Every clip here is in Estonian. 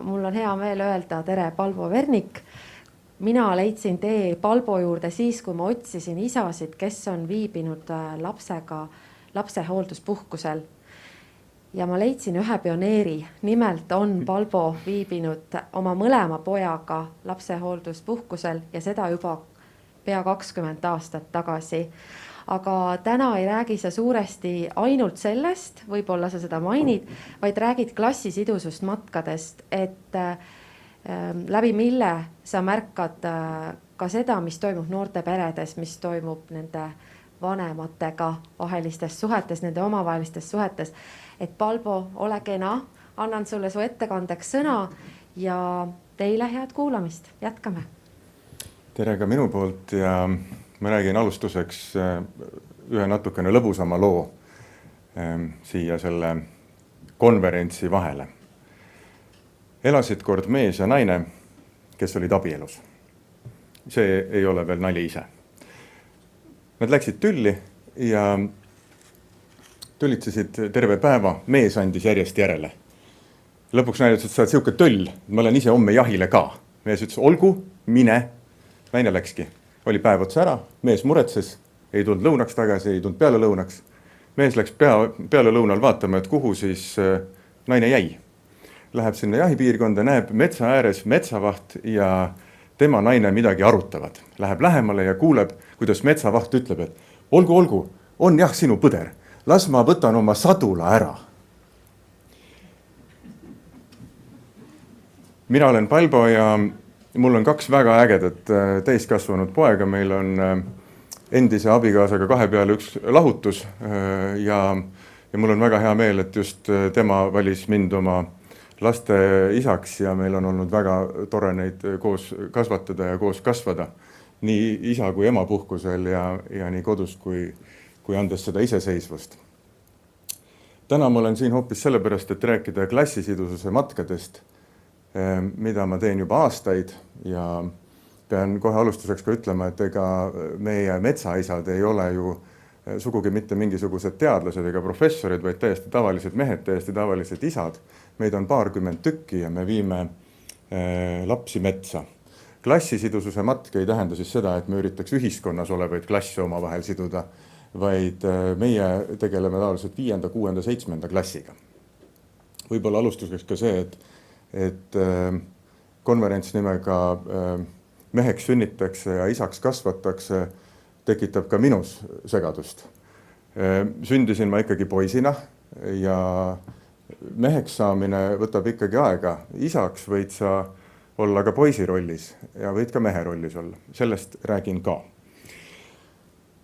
Mul on hea meel öelda tere, Palvo Vernik. Mina leidsin tee Palvo juurde siis, kui ma otsisin isasid, kes on viibinud lapsega lapsehoolduspuhkusel. Ja ma leidsin ühe pioneeri. Nimelt on Palvo viibinud oma mõlema pojaga lapsehoolduspuhkusel ja seda juba pea 20 aastat tagasi. Aga täna ei räägi sa suuresti ainult sellest, võib-olla sa seda mainid, vaid räägid klassisidusust matkadest, et läbi mille sa märkad ka seda, mis toimub noorte peredes, mis toimub nende vanematega vahelistes suhetes, nende omavahelistes suhetes. Et Palvo, ole kena, annan sulle su ettekandeks sõna ja teile head kuulamist. Jätkame. Tere ka minu poolt ja ma räägin alustuseks ühe natukene lõbusama loo siia selle konverentsi vahele. Elasid kord mees ja naine, kes olid abielus. See ei ole veel nali ise. Nad läksid tülli ja tülitsesid terve päeva. Mees andis järjest järele. Lõpuks naine ütles, et sa oled siuke töll, ma olen ise homme jahile ka. Mees ütles, olgu, mine. Naine läkski. Oli päev otsa ära, mees muretses, ei tulnud lõunaks tagasi, ei tulnud peale lõunaks. Mees läks peale lõunal vaatama, et kuhu siis naine jäi. Läheb sinna jahipiirkonda, näeb metsa ääres metsavaht ja tema naine midagi arutavad. Läheb lähemale ja kuuleb, kuidas metsavaht ütleb, et olgu, on jah sinu põder, las ma võtan oma sadula ära. Mina olen Palvo ja mul on 2 väga ägedat täiskasvanud poega. Meil on endise abikaasaga 2 peale 1 lahutus ja mul on väga hea meel, et just tema valis mind oma laste isaks ja meil on olnud väga tore neid koos kasvatada ja koos kasvada. Nii isa kui ema puhkusel ja nii kodus kui andes seda iseseisvust. Täna ma olen siin hoopis sellepärast, et rääkida klassisidususe matkadest, mida ma teen juba aastaid ja pean kohe alustuseks ka ütlema, et ega meie metsaisad ei ole ju sugugi mitte mingisugused teadlased ega professorid, vaid täiesti tavalised mehed, täiesti tavalised isad. Meid on 20 tükki ja me viime lapsi metsa. Klassisidususe matk ei tähenda siis seda, et me üritaks ühiskonnas olevaid klasse omavahel siduda, vaid meie tegeleme tavaliselt 5., 6., 7. klassiga. Võib-olla alustuseks ka see, et konverents nimega meheks sünnitakse ja isaks kasvatakse, tekitab ka minus segadust. Sündisin ma ikkagi poisina ja meheks saamine võtab ikkagi aega. Isaks võid sa olla ka poisi rollis ja võid ka mehe rollis olla. Sellest räägin ka.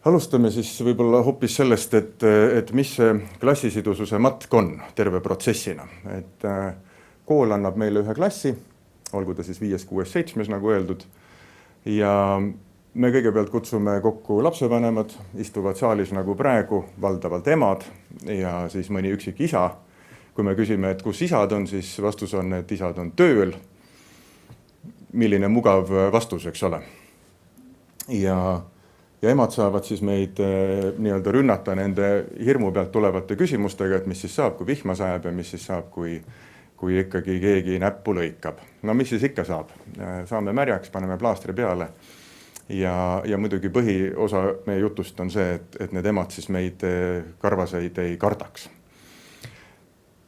Alustame siis võib-olla hoopis sellest, et mis see klassisidususe matk on terve protsessina. Et kool annab meile ühe klassi, olgu ta siis 5., 6., 7. nagu öeldud. Ja me kõigepealt kutsume kokku lapsevanemad, istuvad saalis nagu praegu, valdavalt emad ja siis mõni üksik isa. Kui me küsime, et kus isad on, siis vastus on, et isad on tööl. Milline mugav vastus, eks ole. Ja emad saavad siis meid nii-öelda rünnata nende hirmu pealt tulevate küsimustega, et mis siis saab, kui vihma sajab ja mis siis saab, kui ikkagi keegi näppu lõikab. No mis siis ikka saab? Saame märjaks, paneme plaastri peale ja muidugi põhiosa meie jutust on see, et need emad siis meid karvaseid ei kardaks.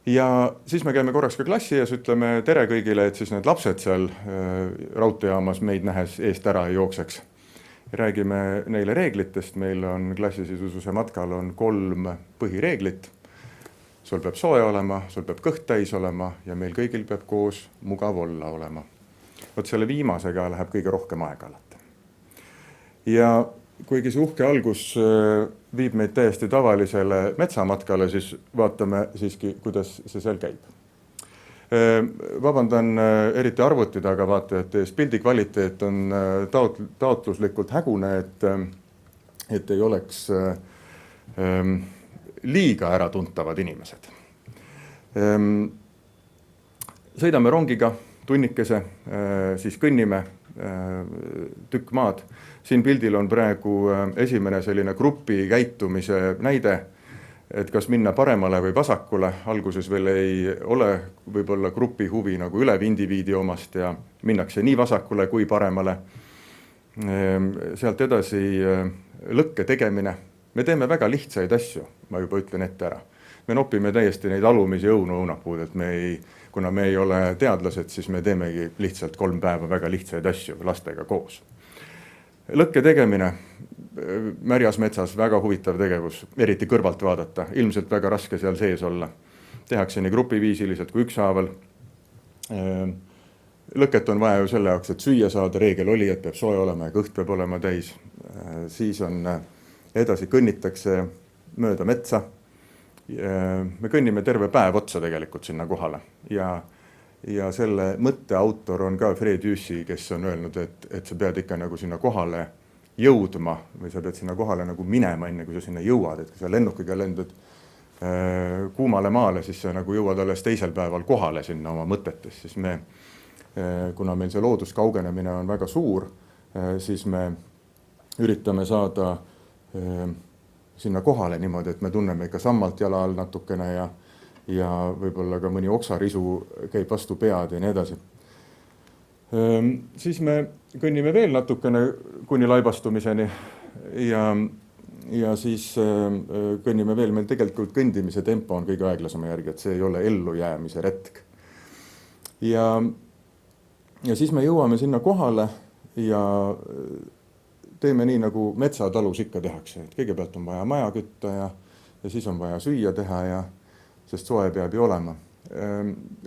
Ja siis me käime korraks ka klassi ees, ütleme tere kõigile, et siis need lapsed seal raudteejaamas meid nähes eest ära ei jookseks. Räägime neile reeglitest, meil on klassisidususe matkal on 3 põhireeglit. Sul peab soe olema, sul peab kõht täis olema ja meil kõigil peab koos mugav olla olema. Võt selle viimasega läheb kõige rohkem aega alati. Ja kuigi see uhke algus viib meid täiesti tavalisele metsamatkale, siis vaatame siiski, kuidas see seal käib. Vabandan eriti arvutid, aga vaatajate ees pildi kvaliteet on taotluslikult hägune, et ei oleks liiga äratuntavad inimesed. Sõidame rongiga tunnikese, siis kõnnime tükk maad. Siin pildil on praegu esimene selline grupi käitumise näide. et kas minna paremale või vasakule, alguses veel ei ole võib-olla grupi huvi nagu ülev indiviidi omast ja minnakse nii vasakule kui paremale. Sealt edasi lõkke tegemine. Me teeme väga lihtsaid asju, ma juba ütlen ette ära. Me nopime täiesti neid alumisi õunapuud, et kuna me ei ole teadlased, siis me teemegi lihtsalt 3 päeva väga lihtsaid asju lastega koos. Lõkke tegemine märjas metsas, väga huvitav tegevus, eriti kõrvalt vaadata, ilmselt väga raske seal sees olla. Tehakse nii grupiviisiliselt kui ükshaaval. Lõket on vaja ju selle jaoks, et süüa saada, reegel oli, et peab soe olema ja kõht peab olema täis. Siis edasi kõnnitakse mööda metsa. Me kõnnime terve päev otsa tegelikult sinna kohale ja selle mõtte autor on ka Fred Jüssi, kes on öelnud, et sa pead ikka nagu sinna kohale jõudma või sa pead sinna kohale nagu minema enne, kui sa sinna jõuad, et kui sa lennukiga lendad kuumale maale, siis sa nagu jõuad alles teisel päeval kohale sinna oma mõtetes, siis kuna meil see looduskaugenemine on väga suur, siis me üritame saada sinna kohale niimoodi, et me tunneme ikka sammalt jala all natukene ja võib-olla ka mõni oksarisu käib vastu pead ja nii edasi. Siis me kõnnime veel natukene kuni laibastumiseni ja siis kõnnime veel, meil tegelikult kõndimise tempo on kõige aeglasema järgi, et see ei ole ellujäämise retk. Ja siis me jõuame sinna kohale ja teeme nii, nagu metsatalus ikka tehakse, et kõigepealt on vaja maja kütta ja siis on vaja süüa teha sest soe peab ju olema.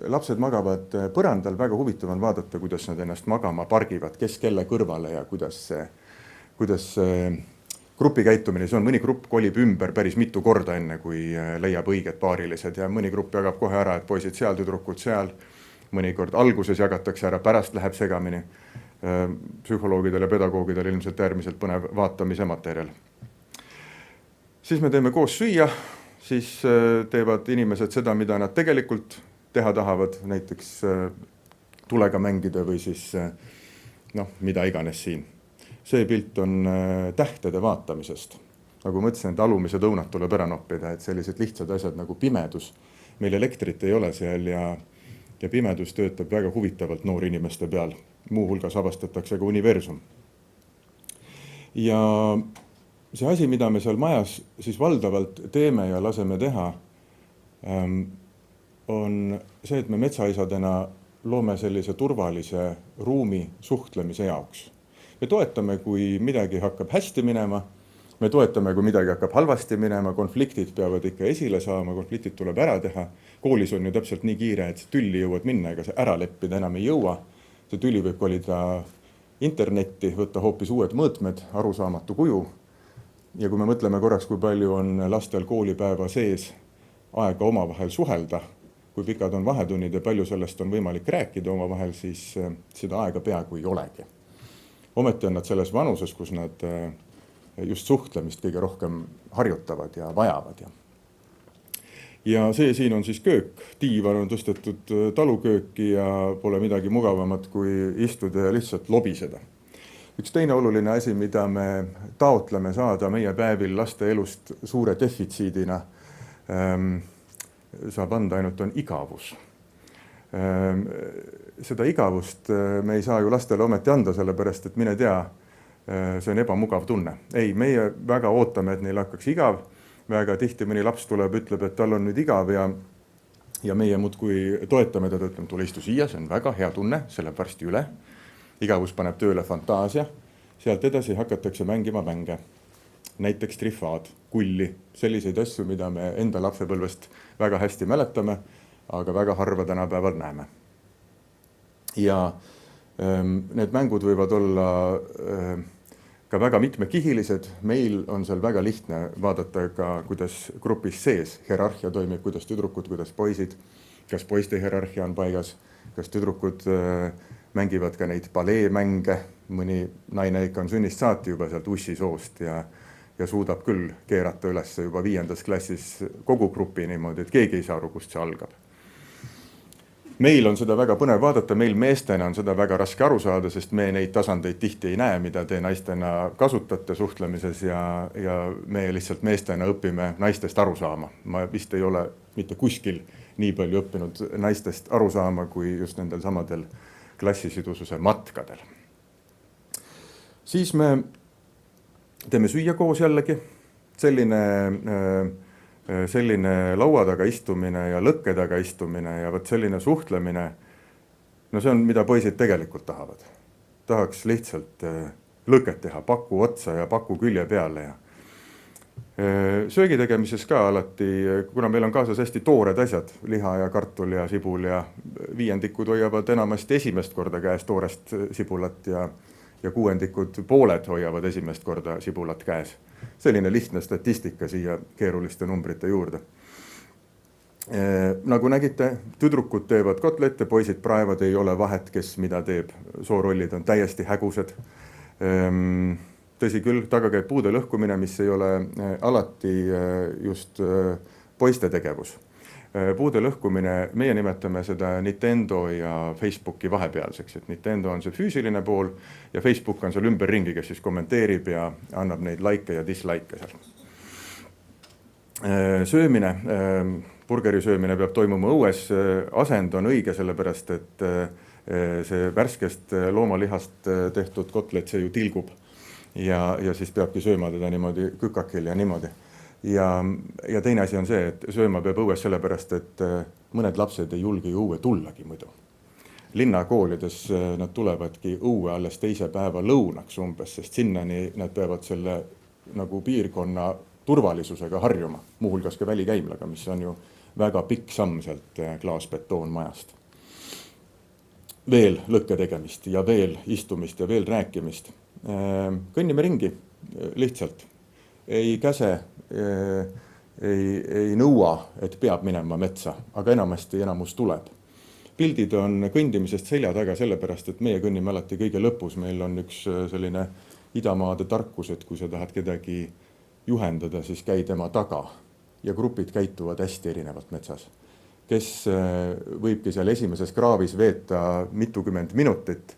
Lapsed magavad põrandal, väga huvitav on vaadata, kuidas nad ennast magama pargivad, kes kelle kõrvale ja kuidas grupi käitumine, see on mõni grupp kolib ümber päris mitu korda enne, kui leiab õiged paarilised ja mõni grupp jagab kohe ära, et poisid seal, tüdrukud seal, mõnikord alguses jagatakse ära, pärast läheb segamini. Psühholoogidel ja pedagoogidel ilmselt äärmiselt põnev vaatamise materjal. Siis me teeme koos süüa, siis teevad inimesed seda, mida nad tegelikult teha tahavad, näiteks tulega mängida või siis mida iganes siin. See pilt on tähtede vaatamisest. Nagu mõtlesin, et alumised õunad tuleb ära noppida, et sellised lihtsad asjad nagu pimedus. Meil elektrit ei ole seal ja pimedus töötab väga huvitavalt noorinimeste peal. Muuhulgas avastatakse ka universum. Ja see asi, mida me seal majas siis valdavalt teeme ja laseme teha, on see, et me metsaisadena loome sellise turvalise ruumi suhtlemise jaoks. Me toetame, kui midagi hakkab hästi minema, me toetame, kui midagi hakkab halvasti minema, konfliktid peavad ikka esile saama, konfliktid tuleb ära teha. Koolis on ju täpselt nii kiire, et tülli jõuad minna, ega see ära leppida enam ei jõua. See tüli võib kolida internetti, võtta hoopis uued mõõtmed, arusaamatu kuju. Ja kui me mõtleme korraks, kui palju on lastel koolipäeva sees aega omavahel suhelda, kui pikad on vahetunnid ja palju sellest on võimalik rääkida omavahel, siis seda aega peaaegu ei olegi. Ometi on nad selles vanuses, kus nad just suhtlemist kõige rohkem harjutavad ja vajavad. Ja see siin on siis köök. Tiivan on tõstetud talukööki ja pole midagi mugavamat kui istuda ja lihtsalt lobiseda. Üks teine oluline asi, mida me taotleme saada meie päevil laste elust suure defitsiidina, saab anda ainult on igavus. Seda igavust me ei saa ju lastele ometi anda, sellepärast, et mine tea, see on ebamugav tunne. Ei, meie väga ootame, et neil hakkaks igav. Väga tihti mõni laps tuleb, ütleb, et tal on nüüd igav ja meie muudkui toetame teda, ütleme, tule istu siia, see on väga hea tunne, see läheb varsti üle. Igavus paneb tööle fantaasia, sealt edasi hakatakse mängima mänge. Näiteks trifaad, kulli, selliseid asju, mida me enda lapsepõlvest väga hästi mäletame, aga väga harva tänapäeval näeme. Ja need mängud võivad olla ka väga mitmekihilised. Meil on seal väga lihtne vaadata ka, kuidas grupis sees hierarhia toimib, kuidas tüdrukud, kuidas poisid, kas poiste hierarhia on paigas, kas tüdrukud mängivad ka neid paleemänge, mõni naine ikka on sünnist saati juba sealt ussisoost ja suudab küll keerata üles juba 5. klassis kogu grupi niimoodi, et keegi ei saa aru, kust see algab. meil on seda väga põnev vaadata, meil meestena on seda väga raske aru saada, sest me neid tasandeid tihti ei näe, mida te naistena kasutate suhtlemises ja me lihtsalt meestena õpime naistest aru saama. Ma vist ei ole mitte kuskil nii palju õppinud naistest aru saama, kui just nendel samadel klassisidususe matkadel. Siis me teeme süüa koos jällegi, selline laua taga istumine ja lõkke taga istumine ja võt selline suhtlemine, no see on, mida poisid tegelikult tahavad. Tahaks lihtsalt lõket teha, paku otsa ja paku külje peale. Ja söögi tegemises ka alati, kuna meil on kaasas hästi toored asjad, liha ja kartul ja sibul ja viiendikud hoiavad enamasti esimest korda käes toorest sibulat ja kuuendikud pooled hoiavad esimest korda sibulat käes. Selline lihtne statistika siia keeruliste numbrite juurde. Nagu nägite, tüdrukud teevad kotlette, poisid praevad, ei ole vahet, kes mida teeb. Soorollid on täiesti hägused. Tõsi küll, taga käib puude lõhkumine, mis ei ole alati just poiste tegevus. Puude lõhkumine, meie nimetame seda Nintendo ja Facebooki vahepealseks, et Nintendo on see füüsiline pool ja Facebook on seal ümberringi, kes siis kommenteerib ja annab neid like ja dislike seal. Söömine, burgeri söömine peab toimuma õues, asend on õige sellepärast, et see värskest loomalihast tehtud kotlet, see ju tilgub ja siis peabki sööma teda niimoodi kükakil ja niimoodi. Ja teine asi on see, et sööma peab õues sellepärast, et mõned lapsed ei julge ju õue tullagi muidu. Linnakoolides nad tulevadki õue alles teise päeva lõunaks umbes, sest sinnani nad peavad selle nagu piirkonna turvalisusega harjuma, muuhulgas ka välikäimlaga, mis on ju väga pikk samm sealt klaasbetoonmajast. Veel lõkke tegemist ja veel istumist ja veel rääkimist. Kõnnime ringi lihtsalt. Ei käse, ei nõua, et peab minema metsa, aga enamasti enamus tuleb. Pildid on kõndimisest selja taga sellepärast, et meie kõnnime alati kõige lõpus. Meil on üks selline idamaade tarkus, et kui sa tahad kedagi juhendada, siis käi tema taga. Ja grupid käituvad hästi erinevalt metsas. Kes võibki seal esimeses kraavis veeta mitukümmend minutit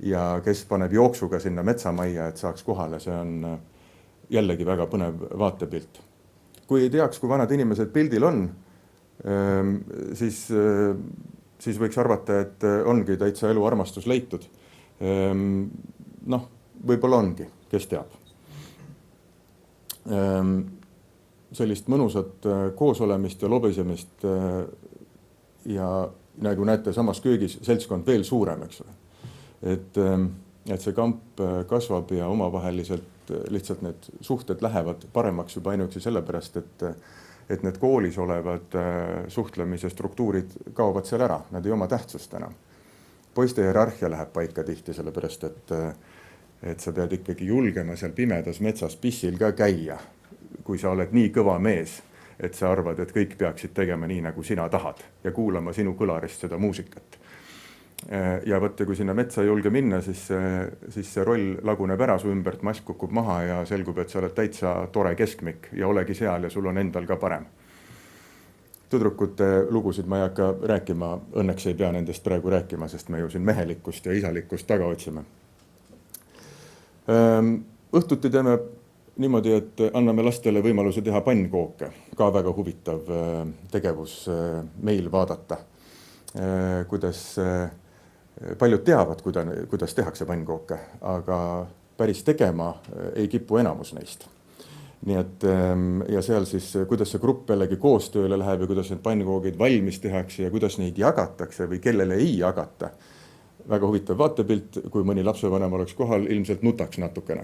ja kes paneb jooksuga sinna metsamajja, et saaks kohale, see on jällegi väga põnev vaatepilt. Kui ei teaks, kui vanad inimesed pildil on, siis võiks arvata, et ongi täitsa elu armastus leitud. Võib-olla ongi, kes teab. Sellist mõnusat koosolemist ja lobisemist ja nagu näete, samas köögis seltskond veel suurem, eks ole. Et see kamp kasvab ja omavaheliselt lihtsalt need suhted lähevad paremaks juba ainuüksi sellepärast, et need koolis olevad suhtlemise struktuurid kaovad seal ära, nad ei oma tähtsust enam. Poiste hierarhia läheb paika tihti sellepärast, et sa pead ikkagi julgema seal pimedas metsas pissil ka käia, kui sa oled nii kõva mees, et sa arvad, et kõik peaksid tegema nii, nagu sina tahad ja kuulama sinu kõlarist seda muusikat. Ja võtte, kui sinna metsa ei julge minna, siis see roll laguneb ära su ümbert, mask kukub maha ja selgub, et sa oled täitsa tore keskmik ja olegi seal ja sul on endal ka parem. Tüdrukute lugusid ma ei hakka rääkima, õnneks ei pea nendest praegu rääkima, sest me ju siin mehelikkust ja isalikkust taga otsime. Õhtuti teeme niimoodi, et anname lastele võimaluse teha pannkooke, ka väga huvitav tegevus meil vaadata, kuidas paljud teavad, kuidas tehakse pannkooke, aga päris tegema ei kipu enamus neist. Nii et ja seal siis, kuidas see grupp jällegi koostööle läheb ja kuidas need pannkoogid valmis tehakse ja kuidas neid jagatakse või kellele ei jagata. Väga huvitav vaatepilt, kui mõni lapsevanem oleks kohal, ilmselt nutaks natukene.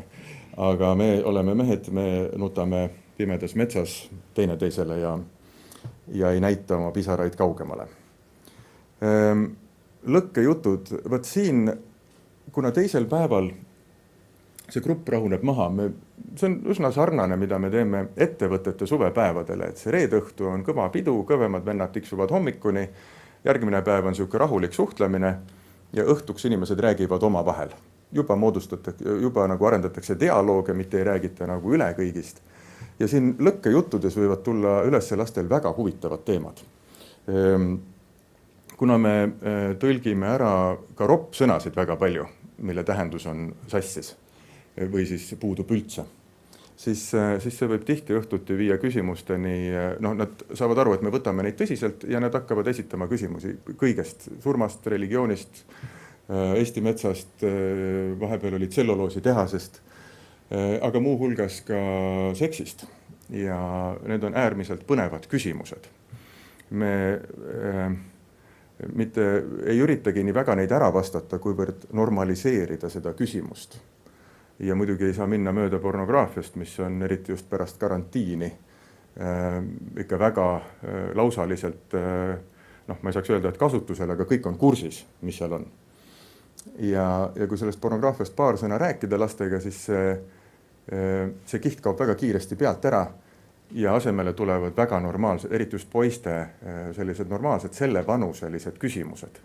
Aga me oleme mehed, me nutame pimedas metsas teineteisele ja ei näita oma pisaraid kaugemale. Lõkkejutud, võt siin, kuna teisel päeval see grupp rahuneb maha, see on üsna sarnane, mida me teeme ettevõtete suvepäevadele, et see reedõhtu on kõva pidu, kõvemad vennad tiksuvad hommikuni, järgmine päev on siuke rahulik suhtlemine ja õhtuks inimesed räägivad oma vahel. Juba nagu arendatakse dialooge, mitte ei räägita nagu üle kõigist. Ja siin lõkkejuttudes võivad tulla üles lastel väga huvitavad teemad. kuna me tõlgime ära ka roppsõnasid väga palju, mille tähendus on sassis või siis puudub üldse, siis see võib tihti õhtuti viia küsimusteni, nad saavad aru, et me võtame neid tõsiselt ja nad hakkavad esitama küsimusi kõigest, surmast, religioonist, Eesti metsast, vahepeal oli tselluloositehasest, aga muu hulgas ka seksist. Ja need on äärmiselt põnevad küsimused. Me mitte ei üritagi nii väga neid ära vastata, kuivõrd normaliseerida seda küsimust. Ja muidugi ei saa minna mööda pornograafiast, mis on eriti just pärast karantiini ikka väga lausaliselt, ma ei saaks öelda, et kasutusel, aga kõik on kursis, mis seal on. Ja kui sellest pornograafiast paar sõna rääkida lastega, siis see kiht kaob väga kiiresti pealt ära ja asemele tulevad väga normaalsed, eriti just poiste sellised normaalsed sellevanuselised küsimused.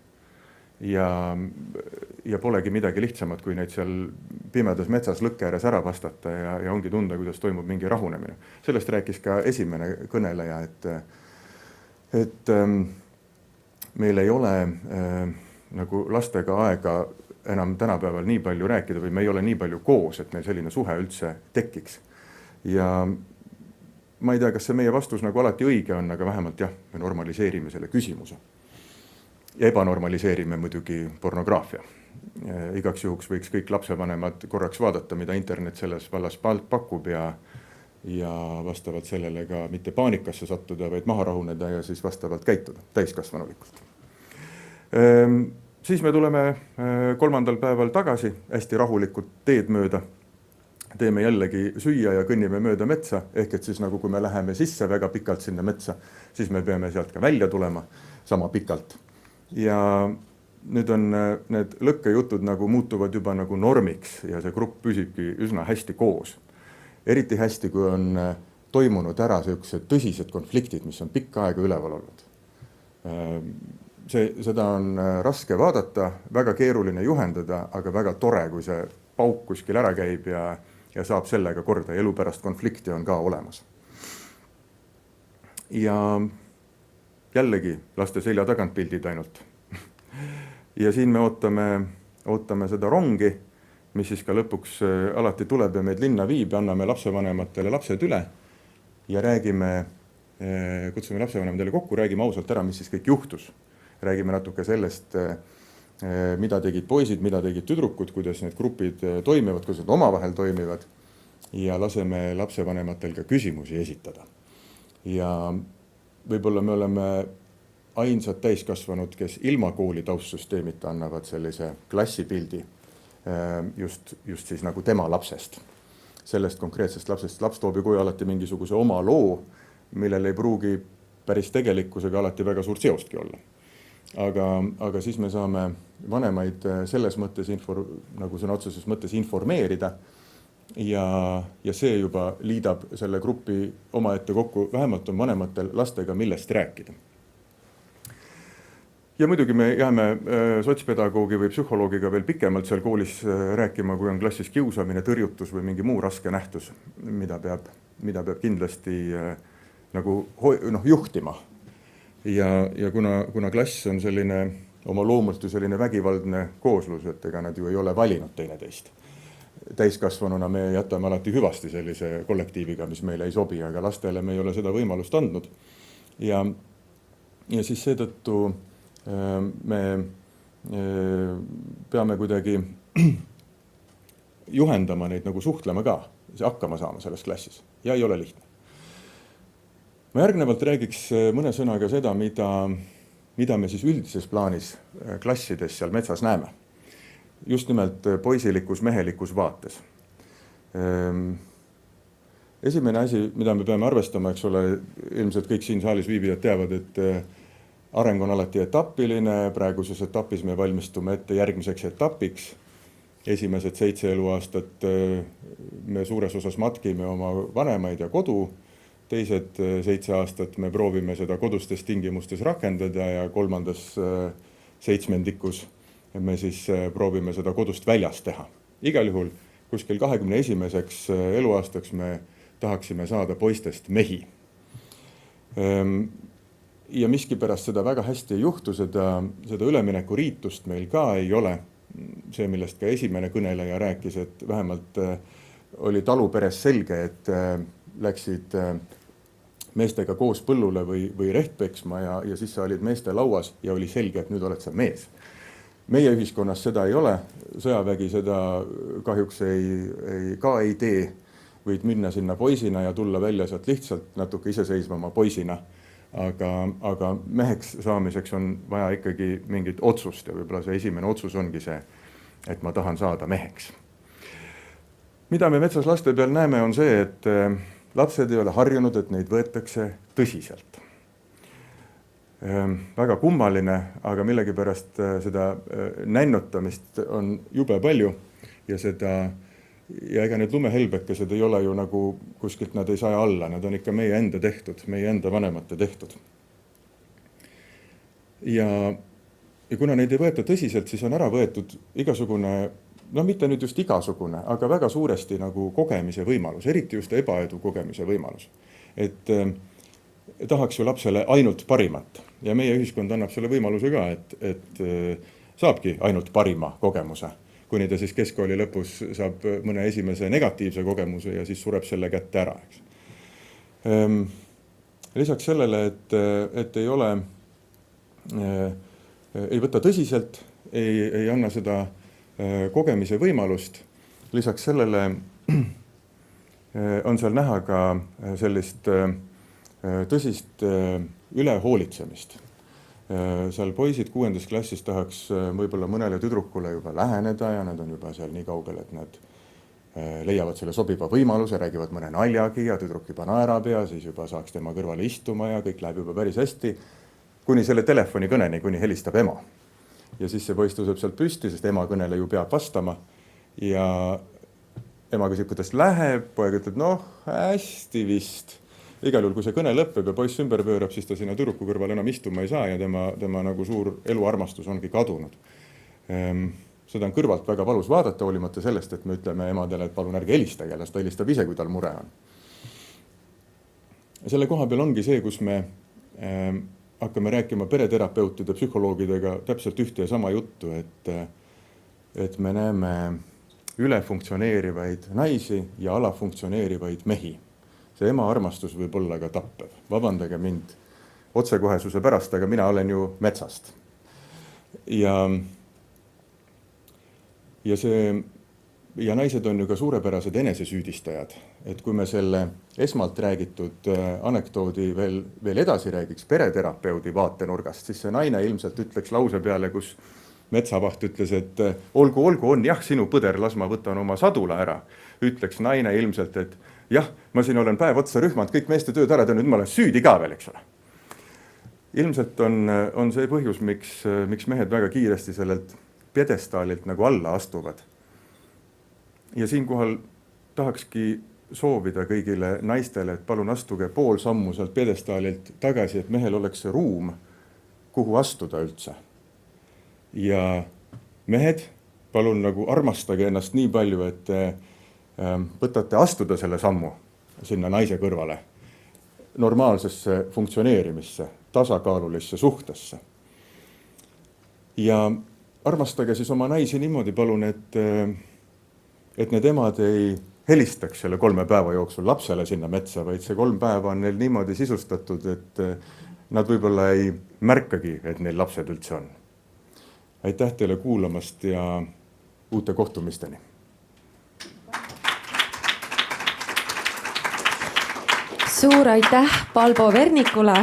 Ja polegi midagi lihtsamat, kui neid seal pimedas metsas lõkke ääres ära vastata ja ongi tunda, kuidas toimub mingi rahunemine. Sellest rääkis ka esimene kõneleja, et meil ei ole nagu lastega aega enam tänapäeval nii palju rääkida või me ei ole nii palju koos, et meil selline suhe üldse tekiks. Ja ma ei tea, kas see meie vastus nagu alati õige on, aga vähemalt jah, me normaliseerime selle küsimuse. Ja ebanormaliseerime muidugi pornograafia. Igaks juhuks võiks kõik lapsevanemad korraks vaadata, mida internet selles vallas pakub ja vastavalt sellele ka mitte paanikasse sattuda, vaid maha rahuneda ja siis vastavalt käituda täiskasvanulikult. Siis me tuleme 3. päeval tagasi hästi rahulikult teed mööda. Teeme jällegi süüa ja kõnnime mööda metsa, ehk et siis nagu kui me läheme sisse väga pikalt sinna metsa, siis me peame sealt ka välja tulema sama pikalt. Ja nüüd on need lõkkejutud nagu muutuvad juba nagu normiks ja see grupp püsibki üsna hästi koos. Eriti hästi, kui on toimunud ära sellised tõsised konfliktid, mis on pikka aega üleval olnud. Seda on raske vaadata, väga keeruline juhendada, aga väga tore, kui see pauk kuskil ära käib ja saab sellega korda. Elu pärast konflikti on ka olemas. Ja jällegi laste selja tagant pildid ainult. Ja siin me ootame seda rongi, mis siis ka lõpuks alati tuleb ja meid linna viib ja anname lapsevanematele lapsed üle ja kutsume lapsevanematele kokku, räägime ausalt ära, mis siis kõik juhtus. Räägime natuke sellest, mida tegid poisid, mida tegid tüdrukud, kuidas need grupid toimivad, kuidas need omavahel toimivad ja laseme lapsevanematel ka küsimusi esitada. Ja võib-olla me oleme ainsad täiskasvanud, kes ilma kooli taustsüsteemita annavad sellise klassipildi just siis nagu tema lapsest. Sellest konkreetsest lapsest. Laps toob ju koju alati mingisuguse oma loo, millel ei pruugi päris tegelikkusega alati väga suurt seostki olla. Aga siis me saame vanemaid selles mõttes nagu sõna otseses mõttes informeerida ja see juba liidab selle grupi omaette kokku, vähemalt on vanematel lastega millest rääkida. Ja muidugi me jääme sotspedagoogi või psühholoogiga veel pikemalt seal koolis rääkima, kui on klassis kiusamine, tõrjutus või mingi muu raske nähtus, mida peab kindlasti nagu juhtima. Ja kuna klass on selline oma loomult ju selline vägivaldne kooslus, et ega nad ju ei ole valinud teineteist. Täiskasvanuna me jätame alati hüvasti sellise kollektiiviga, mis meile ei sobi, aga lastele me ei ole seda võimalust andnud. Ja siis seetõttu me peame kuidagi juhendama neid nagu suhtlema ka, hakkama saama selles klassis ja ei ole lihtne. Ma järgnevalt räägiks mõne sõnaga seda, mida me siis üldises plaanis klassides seal metsas näeme. Just nimelt poisilikus, mehelikus vaates. Esimene asi, mida me peame arvestama, eks ole, ilmselt kõik siin saalis viibijad teavad, et areng on alati etapiline, praeguses etapis me valmistume ette järgmiseks etapiks. Esimesed 7 eluaastat me suures osas matkime oma vanemaid ja kodu. Teised 7 aastat me proovime seda kodustes tingimustes rakendada ja 3. seitsmendikus me siis proovime seda kodust väljas teha. Igal juhul kuskil 21. eluaastaks me tahaksime saada poistest mehi. ja miskipärast seda väga hästi ei juhtu, seda üleminekuriitust meil ka ei ole. See, millest ka esimene kõneleja rääkis, et vähemalt oli taluperes selge, et läksid meestega koos põllule või reht peksma ja siis sa olid meeste lauas ja oli selge, et nüüd oled sa mees. Meie ühiskonnas seda ei ole, sõjavägi seda kahjuks ei tee, võid minna sinna poisina ja tulla välja sealt lihtsalt natuke iseseisvama poisina. Aga meheks saamiseks on vaja ikkagi mingit otsust ja võib-olla see esimene otsus ongi see, et ma tahan saada meheks. Mida me metsas laste peal näeme on see, et lapsed ei ole harjunud, et neid võetakse tõsiselt. Väga kummaline, aga millegipärast seda nännutamist on jube palju ja ega need lumehelbekesed ei ole ju nagu kuskilt nad ei saa alla, nad on ikka meie enda tehtud, meie enda vanemate tehtud. Ja kuna neid ei võeta tõsiselt, siis on ära võetud igasugune, no mitte nüüd just igasugune, aga väga suuresti nagu kogemise võimalus, eriti just ebaedu kogemise võimalus. Et tahaks ju lapsele ainult parimat ja meie ühiskond annab selle võimaluse ka, et saabki ainult parima kogemuse. Kuni ta siis keskkooli lõpus saab mõne esimese negatiivse kogemuse ja siis sureb selle kätte ära. Lisaks sellele, et ei võta tõsiselt, ei anna seda kogemise võimalust. Lisaks sellele on seal näha ka sellist tõsist ülehoolitsemist. Seal poisid 6. klassis tahaks võib-olla mõnele tüdrukule juba läheneda ja nad on juba seal nii kaugel, et nad leiavad selle sobiva võimaluse, räägivad mõne naljagi ja tüdruk juba naerab ja siis juba saaks tema kõrvale istuma ja kõik läheb juba päris hästi. Kuni selle telefoni kõneni, kuni helistab ema. Ja siis see poiss tõuseb sealt püsti, sest ema kõnele ju peab vastama. Ja ema küsib, kuidas läheb, poeg ütleb, noh, hästi vist. Igal juhul, kui see kõne lõppeb ja poiss ümber pöörab, siis ta sinna tüdruku kõrval enam istuma ei saa ja tema nagu suur eluarmastus ongi kadunud. Seda on kõrvalt väga valus vaadata, hoolimata sellest, et me ütleme emadele, et palun ärge helistage, las ta helistab ise, kui tal mure on. Selle koha peal ongi see, kus me hakkame rääkima pereterapeutide, psühholoogidega täpselt ühte ja sama juttu, et me näeme ülefunktsioneerivaid naisi ja alafunktsioneerivaid mehi. See ema armastus võib olla ka tappev. Vabandage mind otsekohesuse pärast, aga mina olen ju metsast. Ja naised on ju ka suurepärased enesesüüdistajad. Et kui me selle esmalt räägitud anekdoodi veel edasi räägiks pereterapeudi vaatenurgast, siis see naine ilmselt ütleks lause peale, kus metsavaht ütles, et olgu on jah sinu põder, las ma võtan oma sadula ära. Ütleks naine ilmselt, et jah, ma siin olen päev otsa rühmanud, kõik meeste tööd ära, nüüd ma olen süüdi ka veel, eks ole. Ilmselt on see põhjus, miks mehed väga kiiresti sellelt pjedestaalilt nagu alla astuvad. Ja siinkohal tahakski soovida kõigile naistele, et palun astuge pool sammu sealt pjedestaalilt tagasi, et mehel oleks see ruum, kuhu astuda üldse. Ja mehed, palun nagu armastage ennast nii palju, et võtate astuda selle sammu sinna naise kõrvale, normaalsesse funktsioneerimisse, tasakaalulisse suhtesse. Ja armastage siis oma naisi niimoodi palun, et need emad ei helistaks selle 3 päeva jooksul lapsele sinna metsa, vaid see 3 päeva on neil niimoodi sisustatud, et nad võib-olla ei märkagi, et neil lapsed üldse on. Aitäh teile kuulamast ja uute kohtumisteni. Suur aitäh Palbo Vernikule,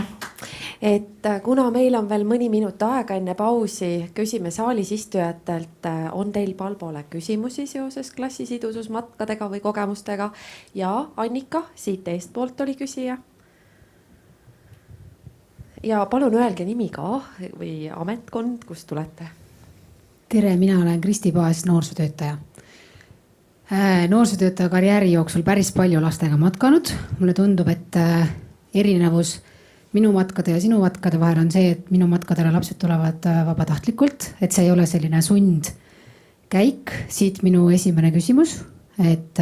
et kuna meil on veel mõni minut aega enne pausi, küsime saalis istujatelt, on teil Palbole küsimusi seoses klassisidususmatkadega või kogemustega? Ja Annika, siit eestpoolt oli küsija. Ja palun öelge nimi ka või ametkond, kust tulete? Tere, mina olen Kristi Paas, noorsootöötaja. Noorsootöötaja karjääri jooksul päris palju lastega matkanud. Mulle tundub, et erinevus minu matkade ja sinu matkade vahel on see, et minu matkadele lapsed tulevad vabatahtlikult, et see ei ole selline sundkäik. Siit minu esimene küsimus, et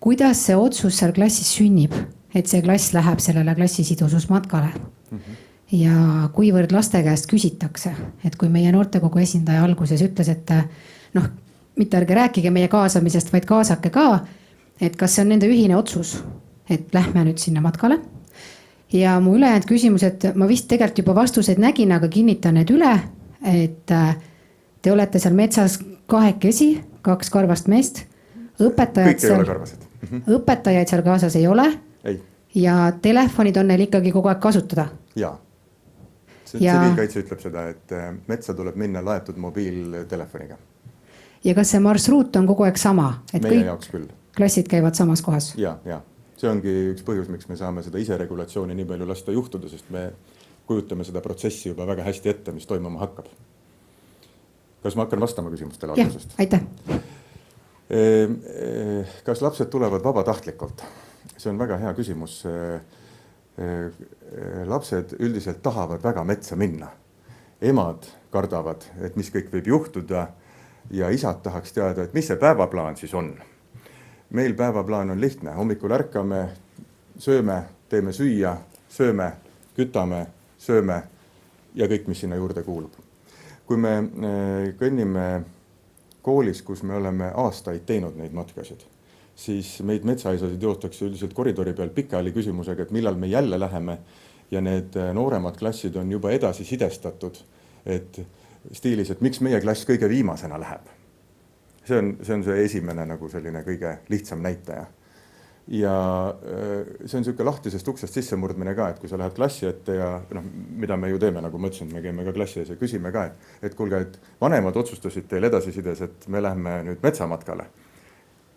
kuidas see otsus seal klassis sünnib, et see klass läheb sellele klassisidususmatkale? ja kuivõrd laste käest küsitakse, et kui meie noortekogu esindaja alguses ütles, et noh, mitte ärge rääkige meie kaasamisest, vaid kaasake ka, et kas see on nende ühine otsus, et lähme nüüd sinna matkale. Ja mu ülejäänud küsimus, et ma vist tegelikult juba vastuseid nägin, aga kinnitan need üle, et te olete seal metsas 2 karvast meest, kõik ei ole karvased. õpetajaid seal kaasas ei ole. Ei. Ja telefonid on neil ikkagi kogu aeg kasutada. Jaa. Tsiviilkaitse ütleb seda, et metsa tuleb minna laetud mobiiltelefoniga. Ja kas see marsruut on kogu aeg sama? Et meie jaoks küll. Klassid käivad samas kohas? Ja. See ongi üks põhjus, miks me saame seda iseregulatsiooni nii palju lasta juhtuda, sest me kujutame seda protsessi juba väga hästi ette, mis toimuma hakkab. Kas ma hakkan vastama küsimustele algusest? Aitäh. Kas lapsed tulevad vabatahtlikult? See on väga hea küsimus. Lapsed üldiselt tahavad väga metsa minna. Emad kardavad, et mis kõik võib juhtuda ja isad tahaks teada, et mis see päevaplaan siis on. Meil päevaplaan on lihtne. Hommikul ärkame, sööme, teeme süüa, sööme, kütame, sööme ja kõik, mis sinna juurde kuulub. Kui me kõnnime koolis, kus me oleme aastaid teinud neid matkasid, siis meid metsaisasid joostakse üldiselt koridori peal pikali küsimusega, et millal me jälle läheme ja need nooremad klassid on juba edasi sidestatud, et stiilis, et miks meie klass kõige viimasena läheb. See on see esimene nagu selline kõige lihtsam näitaja. Ja see on selline lahtisest uksest sissemurdmine ka, et kui sa lähed klassi ette ja mida me ju teeme, nagu ma ütlesin, me käime ka klassi ees ja küsime ka, et kuulge, et vanemad otsustasid teil edasisides, et me lähme nüüd metsamatkale.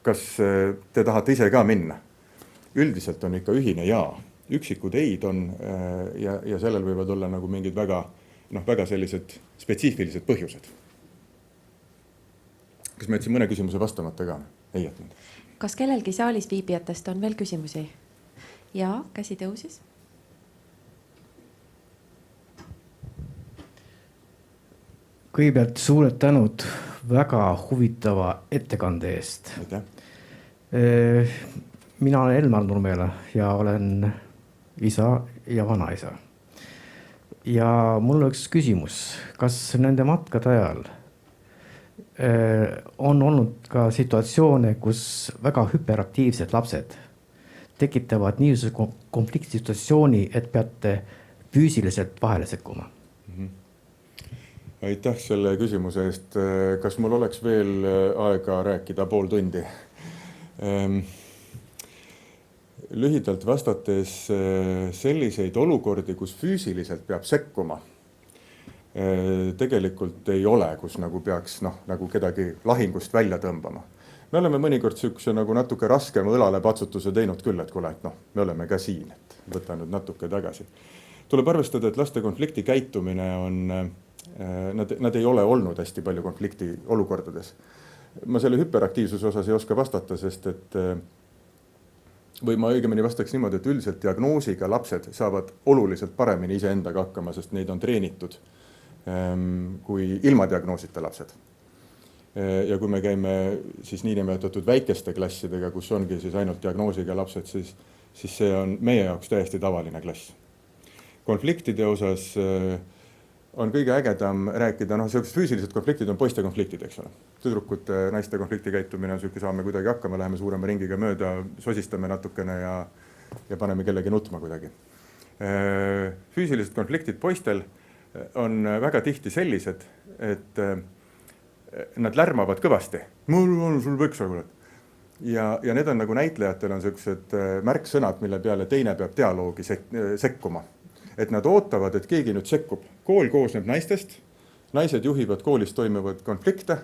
Kas te tahate ise ka minna? Üldiselt on ikka ühine jaa. Üksikud eid on ja sellel võivad olla nagu mingid väga sellised spetsiifilised põhjused. Kas ma jätsin mõne küsimuse vastamata ka? Ei jätnud. Kas kellelgi saalis viibijatest on veel küsimusi? Jaa, käsi tõusis. Kõigepealt suured tänud väga huvitava ettekande eest. Aitäh. Mina olen Elmar Nurmela ja olen isa ja vanaisa. Ja mul on üks küsimus. Kas nende matkade ajal on olnud ka situatsioone, kus väga hüperaktiivsed lapsed tekitavad niisuguse konfliktsituatsiooni, et peate füüsiliselt vahele sekkuma? Aitäh selle küsimuse eest. Kas mul oleks veel aega rääkida pool tundi? Lühidalt vastates selliseid olukordi, kus füüsiliselt peab sekkuma, tegelikult ei ole, kus nagu peaks nagu kedagi lahingust välja tõmbama. Me oleme mõnikord sükse nagu natuke raskema õlale patsutuse teinud küll, et kuule, et me oleme ka siin, et võta nüüd natuke tagasi. Tuleb arvestada, et laste konflikti käitumine on, nad ei ole olnud hästi palju konflikti olukordades. Ma selle hüperaktiivsuse osas ei oska vastata, sest et või ma õigemini vastaks niimoodi, et üldiselt diagnoosiga lapsed saavad oluliselt paremini iseendaga hakkama, sest neid on treenitud kui ilma diagnoosita lapsed. Ja kui me käime siis niinimetatud väikeste klassidega, kus ongi siis ainult diagnoosiga lapsed, siis see on meie jaoks täiesti tavaline klass. Konfliktide osas on kõige ägedam rääkida, sellised füüsilised konfliktid on poiste konfliktid, eks ole. Tüdrukute, naiste konflikti käitumine on selline, saame kuidagi hakkama, läheme suurema ringiga mööda, sosistame natukene ja paneme kellegi nutma kuidagi. Füüsilised konfliktid poistel on väga tihti sellised, et nad lärmavad kõvasti. Mul on sul peksa, kuule. Ja need on nagu näitlejatel on sellised märksõnad, mille peale teine peab dialoogi sekkuma. Et nad ootavad, et keegi nüüd sekkub. Kool koosneb naistest, naised juhivad koolis toimuvad konflikte,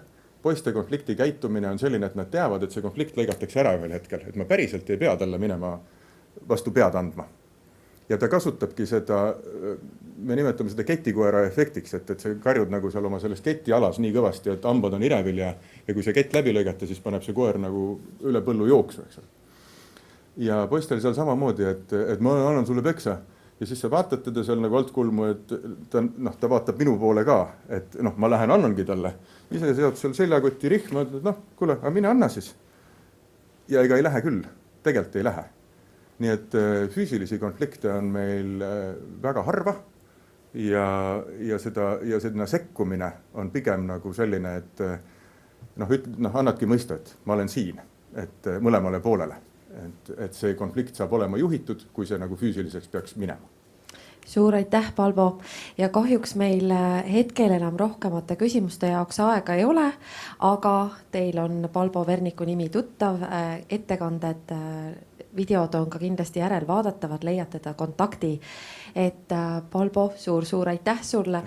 poiste konflikti käitumine on selline, et nad teavad, et see konflikt lõigatakse ära ühel hetkel, et ma päriselt ei pea talle minema vastu pead andma. Ja ta kasutabki seda, me nimetame seda ketikoera efektiks, et see karjud nagu seal oma selles keti alas nii kõvasti, et hambad on irevil ja kui see kett läbi lõigata, siis paneb see koer nagu üle põllu jooksu. Ja poistel seal samamoodi, et ma annan sulle peksa ja siis sa vaatad teda seal nagu altkulmu, et ta vaatab minu poole ka, et ma lähen annangi talle. Ise seab seal seljakoti rihma, et kuule, aga mine anna siis. Ja ega ei lähe küll, tegelikult ei lähe. Nii et füüsilisi konflikte on meil väga harva ja selline sekkumine on pigem nagu selline, et annadki mõista, et ma olen siin, et mõlemale poolele, et see konflikt saab olema juhitud, kui see nagu füüsiliseks peaks minema. Suur aitäh, Palbo, ja kahjuks meil hetkel enam rohkemate küsimuste jaoks aega ei ole, aga teil on Palbo Verniku nimi tuttav, ettekanded, videod on ka kindlasti järelvaadatavad, leiate ta kontakti, et Palbo, suur aitäh sulle.